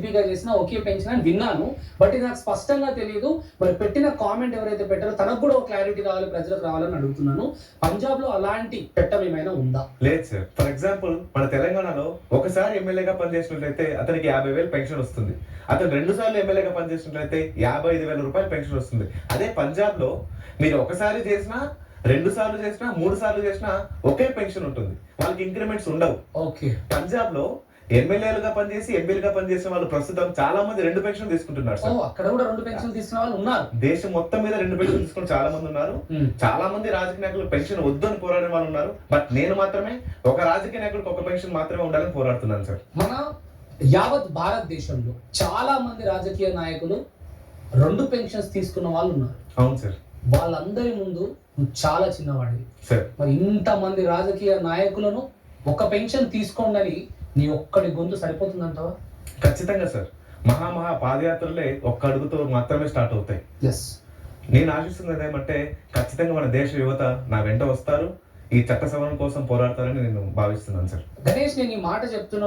ఎంపీగా చేసిన ఒకే పెన్షన్ అని విన్నాను. బట్ ఇది నాకు స్పష్టంగా తెలియదు. మరి పెట్టిన కామెంట్ ఎవరైతే పెట్టారో తనకు కూడా ఒక క్లారిటీ కావాలి, ప్రజలకు రావాలని అడుగుతున్నాను. పంజాబ్ లో అలాంటి పెట్టం ఏమైనా ఉందా? లేదు సార్. ఫర్ ఎగ్జాంపుల్ మన తెలంగాణలో ఒకసారి ఎమ్మెల్యేగా పనిచేసినట్లయితే అతనికి 50,000 పెన్షన్ వస్తుంది. అతను 2 సార్లు ఎమ్మెల్యేగా పనిచేసినట్లయితే 55,000 రూపాయలు పెన్షన్ వస్తుంది. అదే పంజాబ్ లో మీరు ఒకసారి చేసినా 2 సార్లు చేసినా 3 సార్లు చేసినా ఒకే పెన్షన్ ఉంటుంది. వాళ్ళకి ఇంక్రిమెంట్స్ ఉండవు. ఓకే. పంజాబ్ లో ఎమ్మెల్యేలుగా పనిచేసి ఎంపీలుగా పనిచేసిన వాళ్ళు ప్రస్తుతం చాలా మంది 2 పెన్షన్ తీసుకుంటున్నారు సార్. అక్కడ కూడా 2 పెన్షన్ తీసుకున్న వాళ్ళు ఉన్నారు. దేశం మొత్తం మీద 2 పెన్షన్ తీసుకుని చాలా మంది ఉన్నారు. చాలా మంది రాజకీయ నాయకులు పెన్షన్ వద్దని పోరాడే వాళ్ళు ఉన్నారు. బట్ నేను మాత్రమే ఒక రాజకీయ నాయకుడికి ఒక పెన్షన్ మాత్రమే ఉండాలని పోరాడుతున్నాను సార్. మన యావత్ భారతదేశంలో చాలా మంది రాజకీయ నాయకులు 2 పెన్షన్స్ తీసుకున్న వాళ్ళు ఉన్నారు. అవును సార్. వాళ్ళందరి ముందు నువ్వు చాలా చిన్నవాడివి సార్. మరి ఇంతమంది రాజకీయ నాయకులను ఒక పెన్షన్ తీసుకోండి అని నీ ఒక్కడి గొంతు సరిపోతుందంటావా? ఖచ్చితంగా సార్. మహా పాదయాత్రలే ఒక్క అడుగుతో మాత్రమే స్టార్ట్ అవుతాయి. ఎస్. నేను ఆశిస్తున్నది ఏమంటే ఖచ్చితంగా మన దేశ యువత నా వెంట వస్తారు, ఈ చట్ట సవరణ కోసం పోరాడతారని నేను భావిస్తున్నాను సార్. గణేష్, నేను ఈ మాట చెప్తున్నా